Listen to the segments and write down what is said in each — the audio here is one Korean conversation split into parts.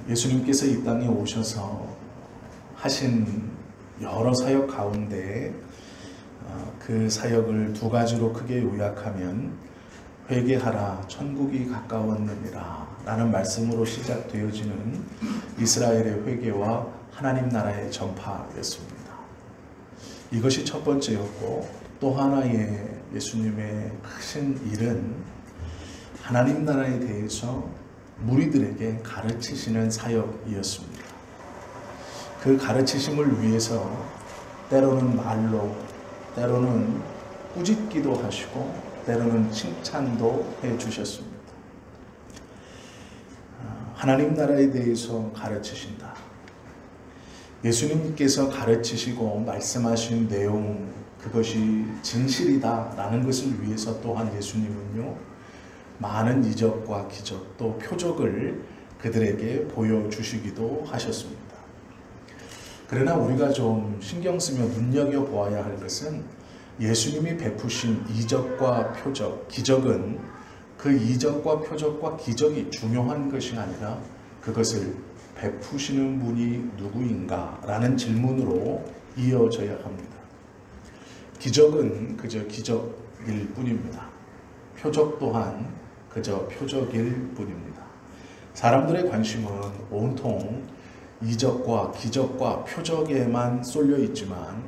예수님께서 이 땅에 오셔서 하신 여러 사역 가운데 그 사역을 두 가지로 크게 요약하면 회개하라 천국이 가까웠느니라 라는 말씀으로 시작되어지는 이스라엘의 회개와 하나님 나라의 전파였습니다. 이것이 첫 번째였고, 또 하나의 예수님의 크신 일은 하나님 나라에 대해서 무리들에게 가르치시는 사역이었습니다. 그 가르치심을 위해서 때로는 말로, 때로는 꾸짖기도 하시고 때로는 칭찬도 해주셨습니다. 하나님 나라에 대해서 가르치신다. 예수님께서 가르치시고 말씀하신 내용, 그것이 진실이다 라는 것을 위해서 또한 예수님은요, 많은 이적과 기적 또 표적을 그들에게 보여주시기도 하셨습니다. 그러나 우리가 좀 신경 쓰며 눈여겨보아야 할 것은 예수님이 베푸신 이적과 표적, 기적은 그 이적과 표적과 기적이 중요한 것이 아니라 그것을 베푸시는 분이 누구인가 라는 질문으로 이어져야 합니다. 기적은 그저 기적일 뿐입니다. 표적 또한 그저 표적일 뿐입니다. 사람들의 관심은 온통 이적과 기적과 표적에만 쏠려 있지만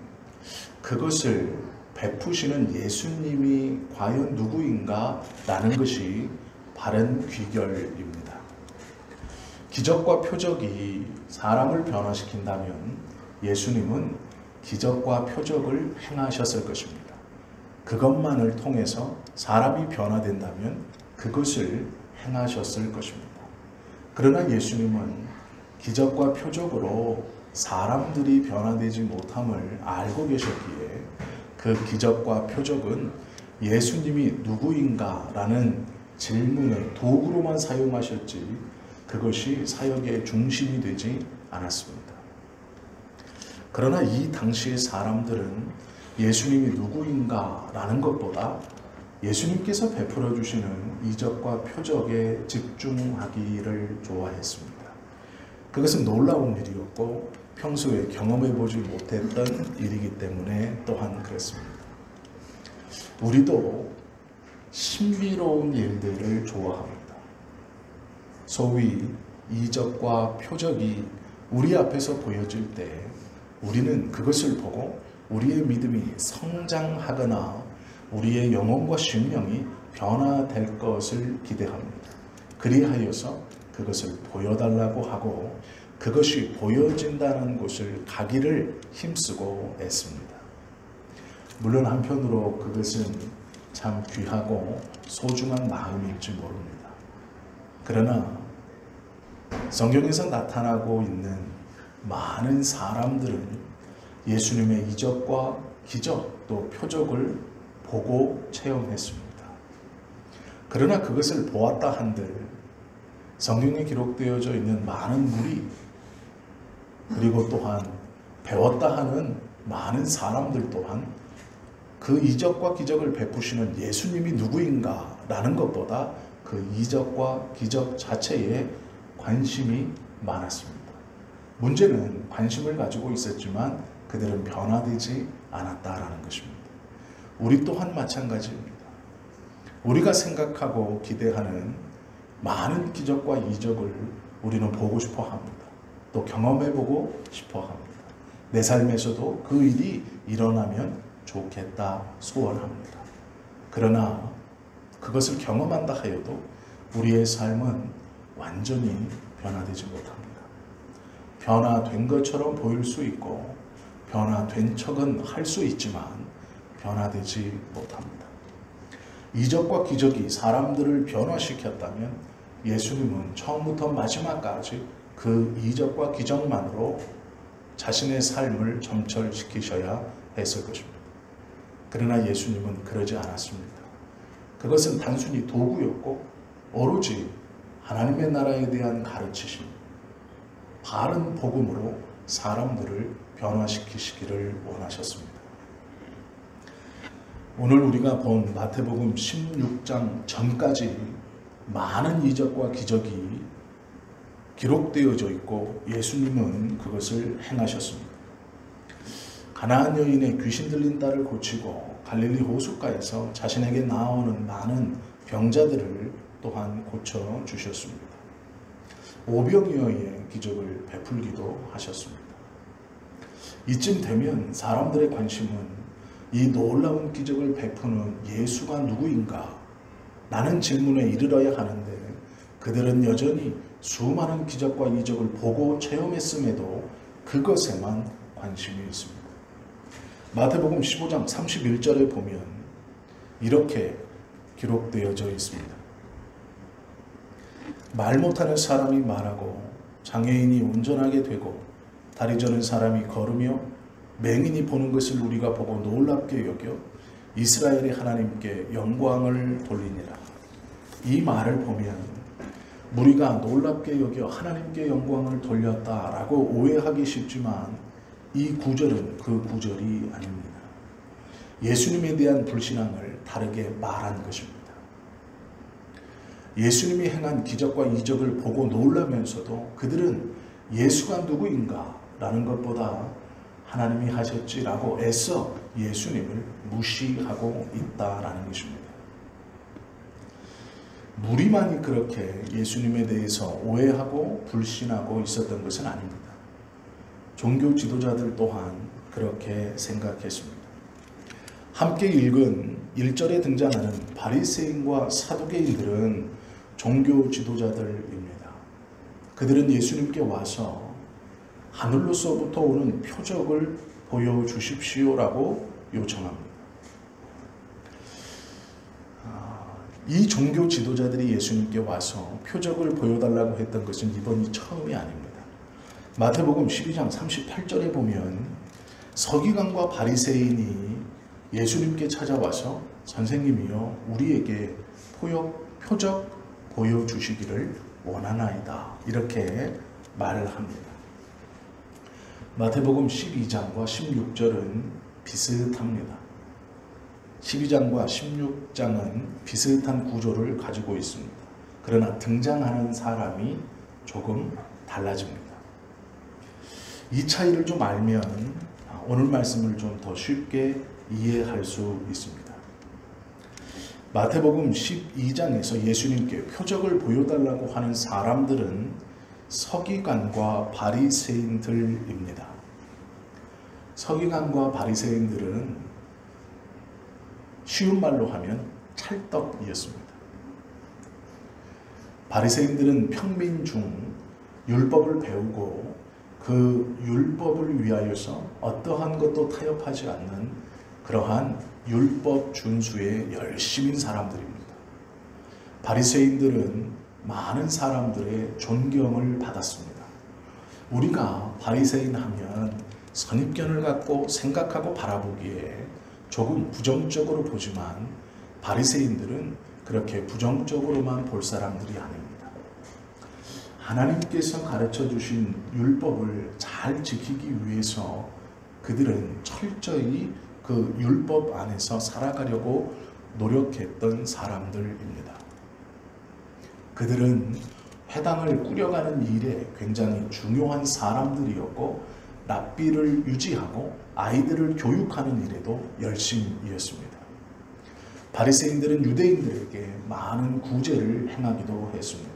그것을 베푸시는 예수님이 과연 누구인가 라는 것이 바른 귀결입니다. 기적과 표적이 사람을 변화시킨다면 예수님은 기적과 표적을 행하셨을 것입니다. 그것만을 통해서 사람이 변화된다면 그것을 행하셨을 것입니다. 그러나 예수님은 기적과 표적으로 사람들이 변화되지 못함을 알고 계셨기에 그 기적과 표적은 예수님이 누구인가 라는 질문을 도구로만 사용하셨지 그것이 사역의 중심이 되지 않았습니다. 그러나 이 당시의 사람들은 예수님이 누구인가 라는 것보다 예수님께서 베풀어 주시는 이적과 표적에 집중하기를 좋아했습니다. 그것은 놀라운 일이었고 평소에 경험해 보지 못했던 일이기 때문에 또한 그랬습니다. 우리도 신비로운 일들을 좋아합니다. 소위 이적과 표적이 우리 앞에서 보여질 때 우리는 그것을 보고 우리의 믿음이 성장하거나 우리의 영혼과 심령이 변화될 것을 기대합니다. 그리하여서 그것을 보여달라고 하고 그것이 보여진다는 곳을 가기를 힘쓰고 애씁니다. 물론 한편으로 그것은 참 귀하고 소중한 마음일지 모릅니다. 그러나 성경에서 나타나고 있는 많은 사람들은 예수님의 이적과 기적 또 표적을 보고 체험했습니다. 그러나 그것을 보았다 한들 성경에 기록되어져 있는 많은 무리 그리고 또한 배웠다 하는 많은 사람들 또한 그 이적과 기적을 베푸시는 예수님이 누구인가 라는 것보다 그 이적과 기적 자체에 관심이 많았습니다. 문제는 관심을 가지고 있었지만 그들은 변화되지 않았다라는 것입니다. 우리 또한 마찬가지입니다. 우리가 생각하고 기대하는 많은 기적과 이적을 우리는 보고 싶어 합니다. 또 경험해보고 싶어 합니다. 내 삶에서도 그 일이 일어나면 좋겠다 소원합니다. 그러나 그것을 경험한다 하여도 우리의 삶은 완전히 변화되지 못합니다. 변화된 것처럼 보일 수 있고 변화된 척은 할 수 있지만 변화되지 못합니다. 이적과 기적이 사람들을 변화시켰다면 예수님은 처음부터 마지막까지 그 이적과 기적만으로 자신의 삶을 점철시키셔야 했을 것입니다. 그러나 예수님은 그러지 않았습니다. 그것은 단순히 도구였고 오로지 하나님의 나라에 대한 가르치심, 바른 복음으로 사람들을 변화시키시기를 원하셨습니다. 오늘 우리가 본 마태복음 16장 전까지 많은 이적과 기적이 기록되어져 있고 예수님은 그것을 행하셨습니다. 가나안 여인의 귀신 들린 딸을 고치고 갈릴리 호숫가에서 자신에게 나오는 많은 병자들을 또한 고쳐주셨습니다. 오병이어의 기적을 베풀기도 하셨습니다. 이쯤 되면 사람들의 관심은 이 놀라운 기적을 베푸는 예수가 누구인가? 라는 질문에 이르러야 하는데 그들은 여전히 수많은 기적과 이적을 보고 체험했음에도 그것에만 관심이 있습니다. 마태복음 15장 31절에 보면 이렇게 기록되어져 있습니다. 말 못하는 사람이 말하고 장애인이 운전하게 되고 다리 저는 사람이 걸으며 맹인이 보는 것을 우리가 보고 놀랍게 여겨 이스라엘의 하나님께 영광을 돌리니라. 이 말을 보면 무리가 놀랍게 여겨 하나님께 영광을 돌렸다라고 오해하기 쉽지만 이 구절은 그 구절이 아닙니다. 예수님에 대한 불신앙을 다르게 말한 것입니다. 예수님이 행한 기적과 이적을 보고 놀라면서도 그들은 예수가 누구인가 라는 것보다 하나님이 하셨지라고 애써 예수님을 무시하고 있다라는 것입니다. 무리만이 그렇게 예수님에 대해서 오해하고 불신하고 있었던 것은 아닙니다. 종교 지도자들 또한 그렇게 생각했습니다. 함께 읽은 1절에 등장하는 바리새인과 사두개인들은 종교 지도자들입니다. 그들은 예수님께 와서 하늘로서부터 오는 표적을 보여주십시오라고 요청합니다. 이 종교 지도자들이 예수님께 와서 표적을 보여달라고 했던 것은 이번이 처음이 아닙니다. 마태복음 12장 38절에 보면 서기관과 바리새인이 예수님께 찾아와서 선생님이여 우리에게 표적 보여주시기를 원하나이다 이렇게 말을 합니다. 마태복음 12장과 16절은 비슷합니다. 12장과 16장은 비슷한 구조를 가지고 있습니다. 그러나 등장하는 사람이 조금 달라집니다. 이 차이를 좀 알면 오늘 말씀을 좀 더 쉽게 이해할 수 있습니다. 마태복음 12장에서 예수님께 표적을 보여달라고 하는 사람들은 서기관과 바리새인들입니다. 서기관과 바리새인들은 쉬운 말로 하면 찰떡이었습니다. 바리새인들은 평민 중 율법을 배우고 그 율법을 위하여서 어떠한 것도 타협하지 않는 그러한 율법 준수에 열심인 사람들입니다. 바리새인들은 많은 사람들의 존경을 받았습니다. 우리가 바리새인 하면 선입견을 갖고 생각하고 바라보기에 조금 부정적으로 보지만 바리새인들은 그렇게 부정적으로만 볼 사람들이 아닙니다. 하나님께서 가르쳐 주신 율법을 잘 지키기 위해서 그들은 철저히 그 율법 안에서 살아가려고 노력했던 사람들입니다. 그들은 회당을 꾸려가는 일에 굉장히 중요한 사람들이었고 랍비를 유지하고 아이들을 교육하는 일에도 열심이었습니다. 바리새인들은 유대인들에게 많은 구제를 행하기도 했습니다.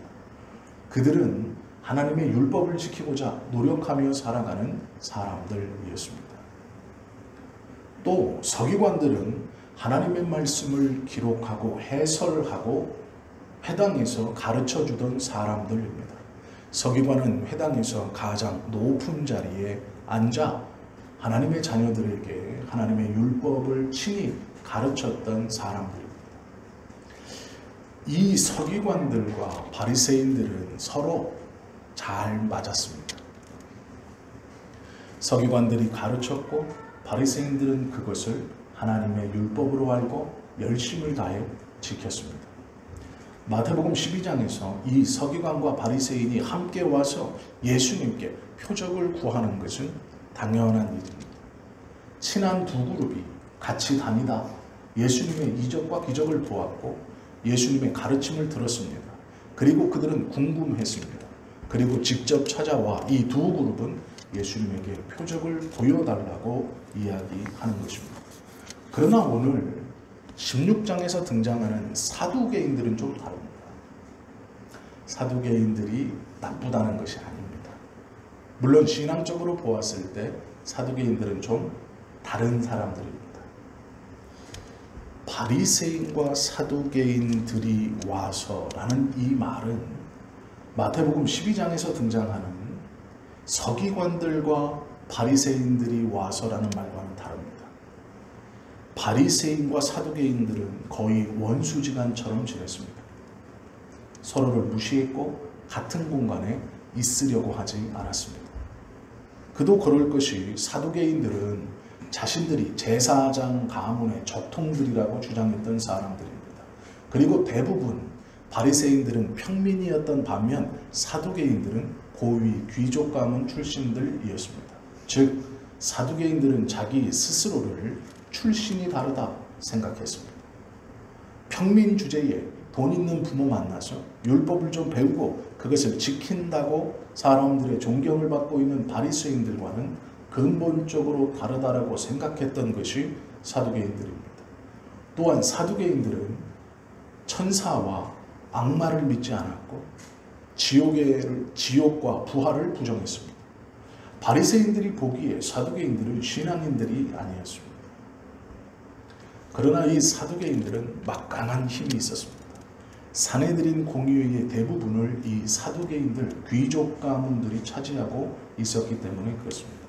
그들은 하나님의 율법을 지키고자 노력하며 살아가는 사람들이었습니다. 또 서기관들은 하나님의 말씀을 기록하고 해설하고 회당에서 가르쳐 주던 사람들입니다. 서기관은 회당에서 가장 높은 자리에 앉아 하나님의 자녀들에게 하나님의 율법을 친히 가르쳤던 사람들입니다. 이 서기관들과 바리새인들은 서로 잘 맞았습니다. 서기관들이 가르쳤고 바리새인들은 그것을 하나님의 율법으로 알고 열심을 다해 지켰습니다. 마태복음 12장에서 이 서기관과 바리새인이 함께 와서 예수님께 표적을 구하는 것은 당연한 일입니다. 친한 두 그룹이 같이 다니다 예수님의 이적과 기적을 보았고 예수님의 가르침을 들었습니다. 그리고 그들은 궁금했습니다. 그리고 직접 찾아와 이 두 그룹은 예수님에게 표적을 보여달라고 이야기하는 것입니다. 그러나 오늘 16장에서 등장하는 사두개인들은 좀 다릅니다. 사두개인들이 나쁘다는 것이 아닙니다. 물론 신앙적으로 보았을 때 사두개인들은 좀 다른 사람들입니다. 바리새인과 사두개인들이 와서라는 이 말은 마태복음 12장에서 등장하는 서기관들과 바리새인들이 와서라는 말과는 다릅니다. 바리새인과 사두개인들은 거의 원수지간처럼 지냈습니다. 서로를 무시했고 같은 공간에 있으려고 하지 않았습니다. 그도 그럴 것이 사두개인들은 자신들이 제사장 가문의 적통들이라고 주장했던 사람들입니다. 그리고 대부분 바리새인들은 평민이었던 반면 사두개인들은 고위 귀족 가문 출신들이었습니다. 즉 사두개인들은 자기 스스로를 출신이 다르다 생각했습니다. 평민 주제에 돈 있는 부모 만나서 율법을 좀 배우고 그것을 지킨다고 사람들의 존경을 받고 있는 바리새인들과는 근본적으로 다르다라고 생각했던 것이 사두개인들입니다. 또한 사두개인들은 천사와 악마를 믿지 않았고 지옥과 부활을 부정했습니다. 바리새인들이 보기에 사두개인들은 신앙인들이 아니었습니다. 그러나 이 사두개인들은 막강한 힘이 있었습니다. 사내들인 공의회의 대부분을 이 사두개인들, 귀족 가문들이 차지하고 있었기 때문에 그렇습니다.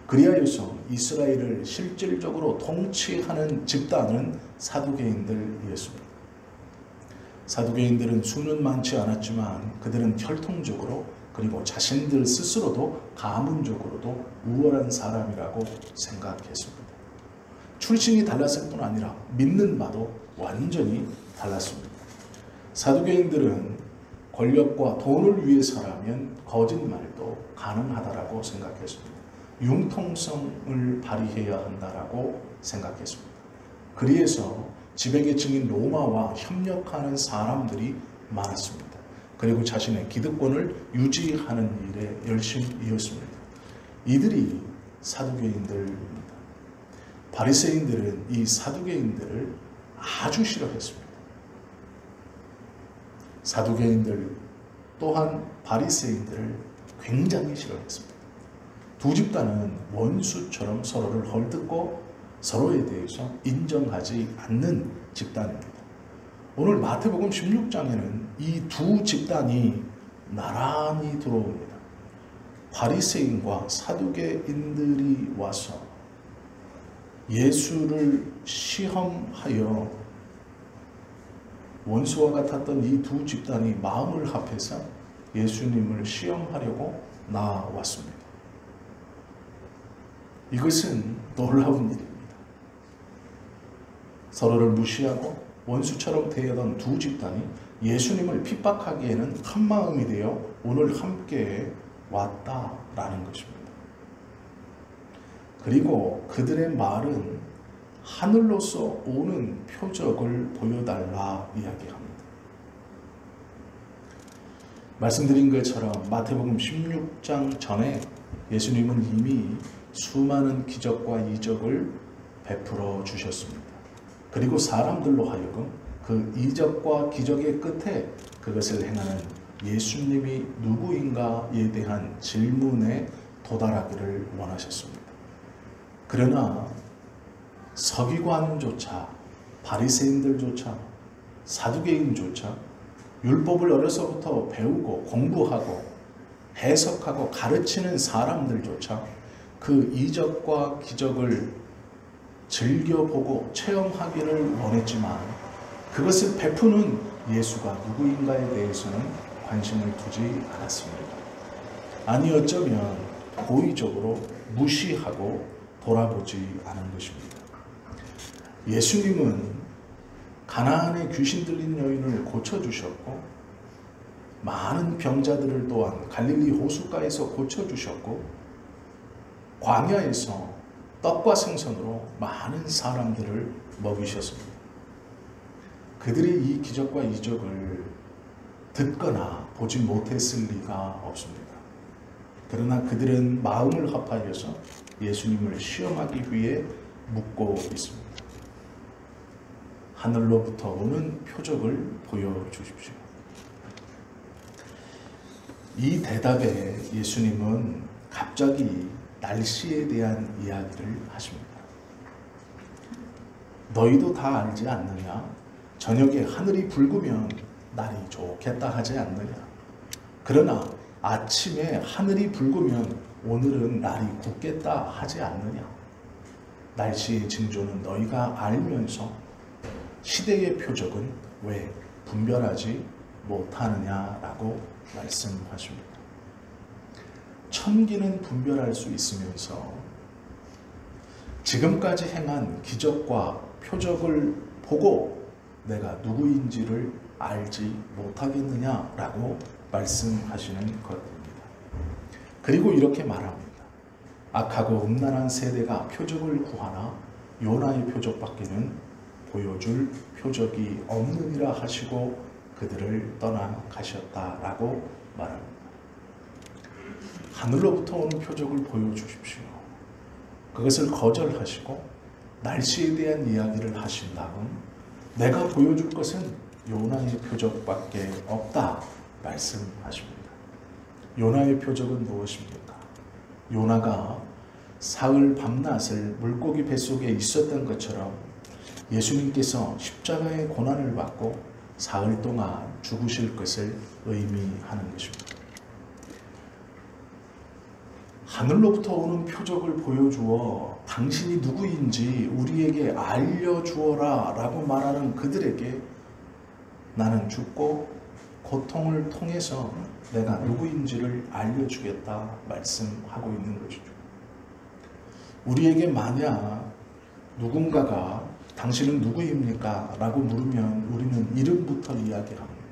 그리하여서 이스라엘을 실질적으로 통치하는 집단은 사두개인들이었습니다. 사두개인들은 수는 많지 않았지만 그들은 혈통적으로 그리고 자신들 스스로도 가문적으로도 우월한 사람이라고 생각했습니다. 출신이 달랐을 뿐 아니라 믿는 바도 완전히 달랐습니다. 사두개인들은 권력과 돈을 위해서라면 거짓말도 가능하다라고 생각했습니다. 융통성을 발휘해야 한다라고 생각했습니다. 그래서 지배계층인 로마와 협력하는 사람들이 많았습니다. 그리고 자신의 기득권을 유지하는 일에 열심이었습니다. 이들이 사두개인들입니다. 바리새인들은 이 사두개인들을 아주 싫어했습니다. 사두개인들 또한 바리새인들을 굉장히 싫어했습니다. 두 집단은 원수처럼 서로를 헐뜯고 서로에 대해서 인정하지 않는 집단입니다. 오늘 마태복음 16장에는 이 두 집단이 나란히 들어옵니다. 바리새인과 사두개인들이 와서 예수를 시험하여 원수와 같았던 이 두 집단이 마음을 합해서 예수님을 시험하려고 나왔습니다. 이것은 놀라운 일입니다. 서로를 무시하고 원수처럼 대하던 두 집단이 예수님을 핍박하기에는 한마음이 되어 오늘 함께 왔다라는 것입니다. 그리고 그들의 말은 하늘로서 오는 표적을 보여달라 이야기합니다. 말씀드린 것처럼 마태복음 16장 전에 예수님은 이미 수많은 기적과 이적을 베풀어 주셨습니다. 그리고 사람들로 하여금 그 이적과 기적의 끝에 그것을 행하는 예수님이 누구인가에 대한 질문에 도달하기를 원하셨습니다. 그러나 서기관조차 바리새인들조차 사두개인조차 율법을 어려서부터 배우고 공부하고 해석하고 가르치는 사람들조차 그 이적과 기적을 즐겨보고 체험하기를 원했지만 그것을 베푸는 예수가 누구인가에 대해서는 관심을 두지 않았습니다. 아니 어쩌면 고의적으로 무시하고 돌아보지 않은 것입니다. 예수님은 가나안에 귀신 들린 여인을 고쳐주셨고 많은 병자들을 또한 갈릴리 호숫가에서 고쳐주셨고 광야에서 떡과 생선으로 많은 사람들을 먹이셨습니다. 그들이 이 기적과 이적을 듣거나 보지 못했을 리가 없습니다. 그러나 그들은 마음을 합하여서 예수님을 시험하기 위해 묻고 있습니다. 하늘로부터 오는 표적을 보여주십시오. 이 대답에 예수님은 갑자기 날씨에 대한 이야기를 하십니다. 너희도 다 알지 않느냐? 저녁에 하늘이 붉으면 날이 좋겠다 하지 않느냐? 그러나 아침에 하늘이 붉으면 오늘은 날이 굳겠다 하지 않느냐? 날씨의 징조는 너희가 알면서 시대의 표적은 왜 분별하지 못하느냐라고 말씀하십니다. 천기는 분별할 수 있으면서 지금까지 행한 기적과 표적을 보고 내가 누구인지를 알지 못하겠느냐라고 말씀하시는 것입니다. 그리고 이렇게 말합니다. 악하고 음란한 세대가 표적을 구하나 요나의 표적밖에는 보여줄 표적이 없느니라 하시고 그들을 떠나가셨다라고 말합니다. 하늘로부터 오는 표적을 보여주십시오. 그것을 거절하시고 날씨에 대한 이야기를 하신 다음 내가 보여줄 것은 요나의 표적밖에 없다 말씀하십니다. 요나의 표적은 무엇입니까? 요나가 사흘 밤낮을 물고기 뱃속에 있었던 것처럼 예수님께서 십자가의 고난을 받고 사흘 동안 죽으실 것을 의미하는 것입니다. 하늘로부터 오는 표적을 보여주어 당신이 누구인지 우리에게 알려주어라 라고 말하는 그들에게 나는 죽고 고통을 통해서 내가 누구인지를 알려주겠다 말씀하고 있는 것이죠. 우리에게 만약 누군가가 당신은 누구입니까? 라고 물으면 우리는 이름부터 이야기합니다.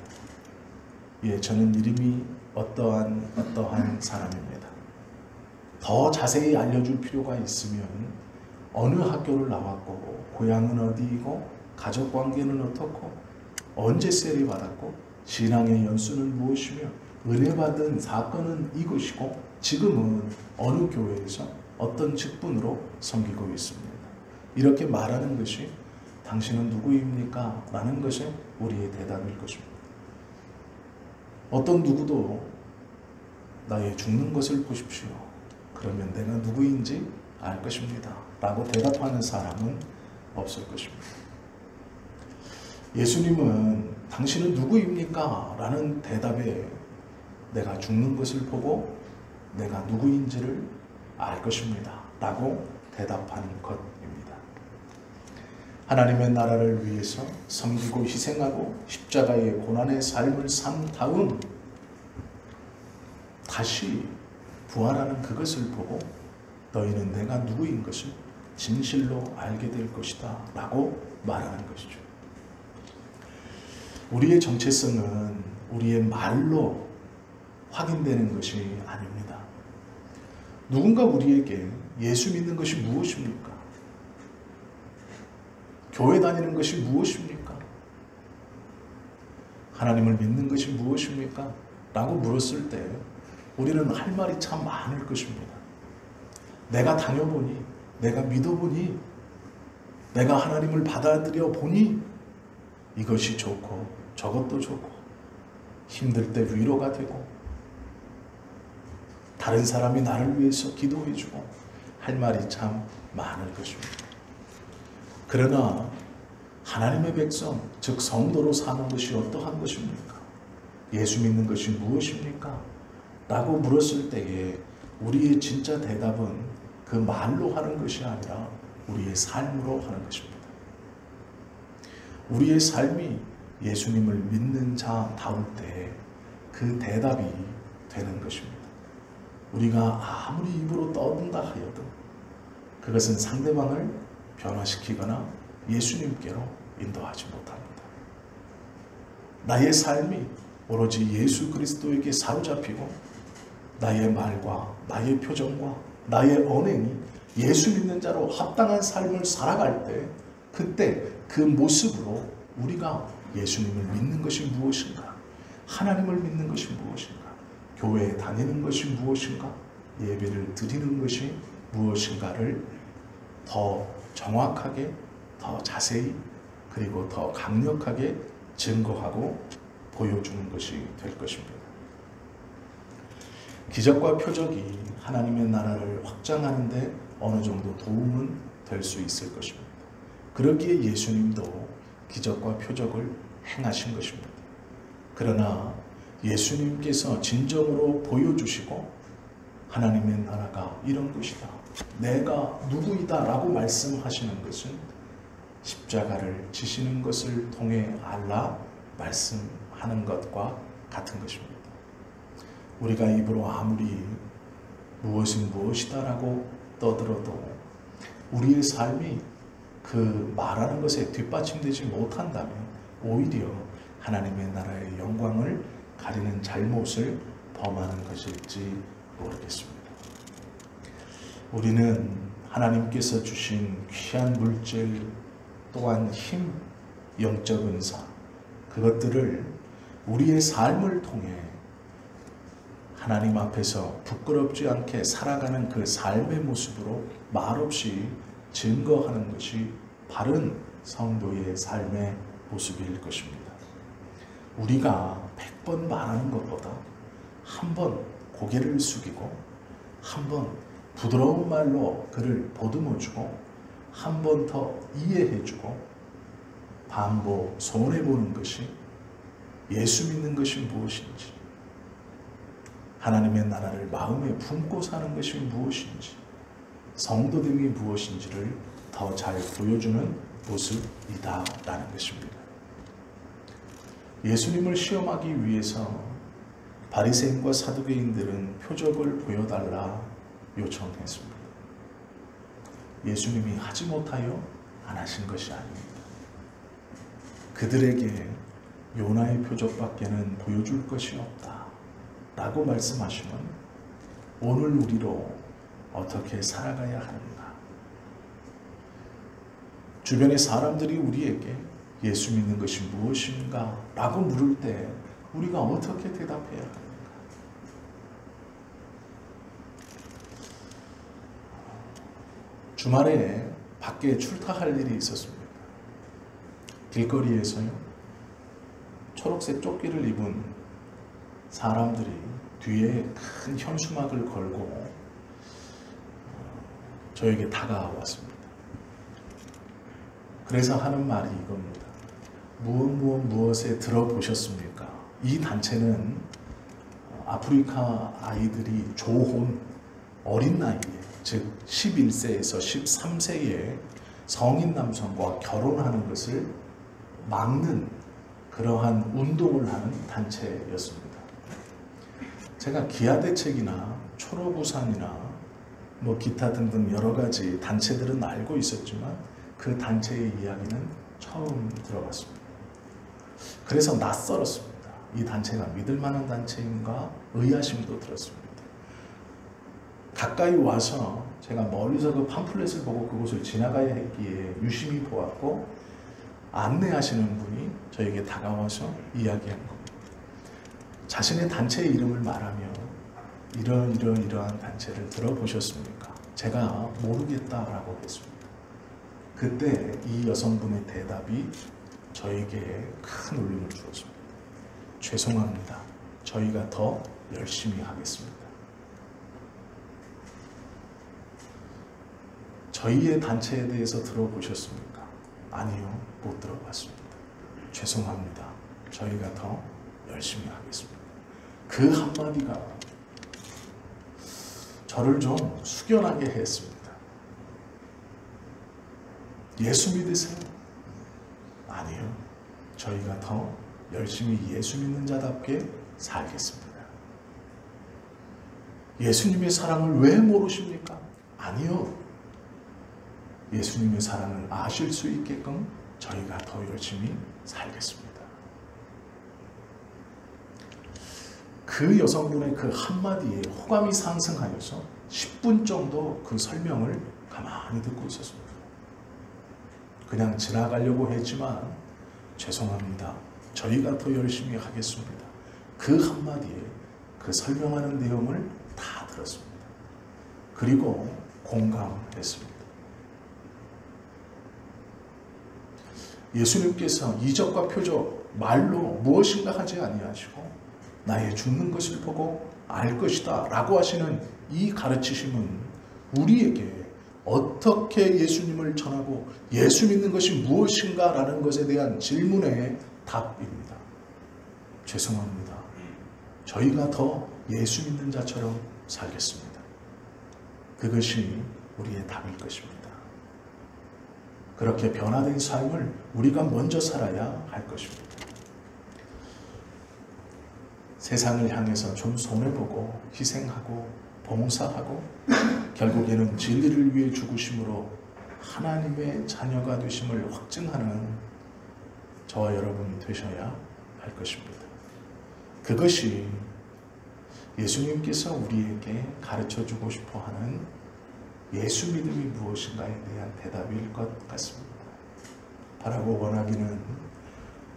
예, 저는 이름이 어떠한 사람입니다. 더 자세히 알려줄 필요가 있으면 어느 학교를 나왔고 고향은 어디이고 가족관계는 어떻고 언제 세례 받았고 신앙의 연수는 무엇이며 은혜 받은 사건은 이것이고 지금은 어느 교회에서 어떤 직분으로 섬기고 있습니다. 이렇게 말하는 것이 당신은 누구입니까? 라는 것이 우리의 대답일 것입니다. 어떤 누구도 나의 죽는 것을 보십시오. 그러면 내가 누구인지 알 것입니다. 라고 대답하는 사람은 없을 것입니다. 예수님은 당신은 누구입니까? 라는 대답에 내가 죽는 것을 보고 내가 누구인지를 알 것입니다. 라고 대답한 것입니다. 하나님의 나라를 위해서 섬기고 희생하고 십자가의 고난의 삶을 산 다음 다시 부활하는 그것을 보고 너희는 내가 누구인 것을 진실로 알게 될 것이다 라고 말하는 것이죠. 우리의 정체성은 우리의 말로 확인되는 것이 아닙니다. 누군가 우리에게 예수 믿는 것이 무엇입니까? 교회 다니는 것이 무엇입니까? 하나님을 믿는 것이 무엇입니까? 라고 물었을 때 우리는 할 말이 참 많을 것입니다. 내가 다녀보니, 내가 믿어보니, 내가 하나님을 받아들여 보니 이것이 좋고 저것도 좋고 힘들 때 위로가 되고 다른 사람이 나를 위해서 기도해주고 할 말이 참 많을 것입니다. 그러나 하나님의 백성, 즉 성도로 사는 것이 어떠한 것입니까? 예수 믿는 것이 무엇입니까? 라고 물었을 때에 우리의 진짜 대답은 그 말로 하는 것이 아니라 우리의 삶으로 하는 것입니다. 우리의 삶이 예수님을 믿는 자다울 때 그 대답이 되는 것입니다. 우리가 아무리 입으로 떠든다 하여도 그것은 상대방을 변화시키거나 예수님께로 인도하지 못합니다. 나의 삶이 오로지 예수 그리스도에게 사로잡히고 나의 말과 나의 표정과 나의 언행이 예수 믿는 자로 합당한 삶을 살아갈 때 그때 그 모습으로 우리가 예수님을 믿는 것이 무엇인가, 하나님을 믿는 것이 무엇인가? 교회에 다니는 것이 무엇인가? 예배를 드리는 것이 무엇인가를 더 정확하게, 더 자세히, 그리고 더 강력하게 증거하고 보여주는 것이 될 것입니다. 기적과 표적이 하나님의 나라를 확장하는 데 어느 정도 도움은 될 수 있을 것입니다. 그러기에 예수님도 기적과 표적을 행하신 것입니다. 그러나 예수님께서 진정으로 보여주시고 하나님의 나라가 이런 것이다, 내가 누구이다 라고 말씀하시는 것은 십자가를 지시는 것을 통해 알라 말씀하는 것과 같은 것입니다. 우리가 입으로 아무리 무엇은 무엇이다 라고 떠들어도 우리의 삶이 그 말하는 것에 뒷받침되지 못한다면 오히려 하나님의 나라의 영광을 가리는 잘못을 범하는 것일지 모르겠습니다. 우리는 하나님께서 주신 귀한 물질 또한 힘, 영적 은사, 그것들을 우리의 삶을 통해 하나님 앞에서 부끄럽지 않게 살아가는 그 삶의 모습으로 말없이 증거하는 것이 바른 성도의 삶의 모습일 것입니다. 우리가 100번 말하는 것보다 한 번 고개를 숙이고 한 번 부드러운 말로 그를 보듬어주고 한 번 더 이해해주고 반복 손해보는 것이 예수 믿는 것이 무엇인지, 하나님의 나라를 마음에 품고 사는 것이 무엇인지, 성도됨이 무엇인지를 더 잘 보여주는 모습이다라는 것입니다. 예수님을 시험하기 위해서 바리새인과 사두개인들은 표적을 보여달라 요청했습니다. 예수님이 하지 못하여 안 하신 것이 아닙니다. 그들에게 요나의 표적밖에는 보여줄 것이 없다 라고 말씀하시면 오늘 우리로 어떻게 살아가야 하는가? 주변의 사람들이 우리에게 예수 믿는 것이 무엇인가 라고 물을 때 우리가 어떻게 대답해야 하는가? 주말에 밖에 출타할 일이 있었습니다. 길거리에서요, 초록색 조끼를 입은 사람들이 뒤에 큰 현수막을 걸고 저에게 다가왔습니다. 그래서 하는 말이 이겁니다. 무엇에 들어보셨습니까? 이 단체는 아프리카 아이들이 조혼, 어린 나이에, 즉 11세에서 13세의 성인 남성과 결혼하는 것을 막는 그러한 운동을 하는 단체였습니다. 제가 기아대책이나 초록우산이나 기타 등등 여러 가지 단체들은 알고 있었지만 그 단체의 이야기는 처음 들어봤습니다. 그래서 낯설었습니다. 이 단체가 믿을 만한 단체인가 의아심도 들었습니다. 가까이 와서 제가 멀리서 그 팜플렛을 보고 그곳을 지나가야 했기에 유심히 보았고 안내하시는 분이 저에게 다가와서 이야기한 겁니다. 자신의 단체의 이름을 말하며 이러한 단체를 들어보셨습니까? 제가 모르겠다라고 했습니다. 그때 이 여성분의 대답이 저에게 큰 울림을 주었습니다. 죄송합니다. 저희가 더 열심히 하겠습니다. 저희의 단체에 대해서 들어보셨습니까? 아니요, 못 들어봤습니다. 죄송합니다. 저희가 더 열심히 하겠습니다. 그 한마디가 저를 좀 숙연하게 했습니다. 예수 믿으세요? 아니요. 저희가 더 열심히 예수 믿는 자답게 살겠습니다. 예수님의 사랑을 왜 모르십니까? 아니요. 예수님의 사랑을 아실 수 있게끔 저희가 더 열심히 살겠습니다. 그 여성분의 그 한마디에 호감이 상승하여서 10분 정도 그 설명을 가만히 듣고 있었습니다. 그냥 지나가려고 했지만 죄송합니다. 저희가 더 열심히 하겠습니다. 그 한마디에 그 설명하는 내용을 다 들었습니다. 그리고 공감했습니다. 예수님께서 이적과 표적, 말로 무엇인가 하지 아니하시고 나의 죽는 것을 보고 알 것이다 라고 하시는 이 가르치심은 우리에게 어떻게 예수님을 전하고 예수 믿는 것이 무엇인가 라는 것에 대한 질문의 답입니다. 죄송합니다. 저희가 더 예수 믿는 자처럼 살겠습니다. 그것이 우리의 답일 것입니다. 그렇게 변화된 삶을 우리가 먼저 살아야 할 것입니다. 세상을 향해서 좀 손해보고 희생하고 봉사하고 결국에는 진리를 위해 죽으심으로 하나님의 자녀가 되심을 확증하는 저와 여러분이 되셔야 할 것입니다. 그것이 예수님께서 우리에게 가르쳐주고 싶어하는 예수 믿음이 무엇인가에 대한 대답일 것 같습니다. 바라고 원하기는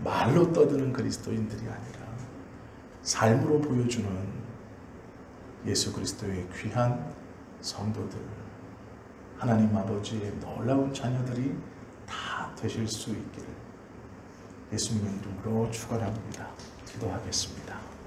말로 떠드는 그리스도인들이 아니라 삶으로 보여주는 예수 그리스도의 귀한 성도들, 하나님 아버지의 놀라운 자녀들이 다 되실 수 있기를 예수님의 이름으로 축원합니다. 기도하겠습니다.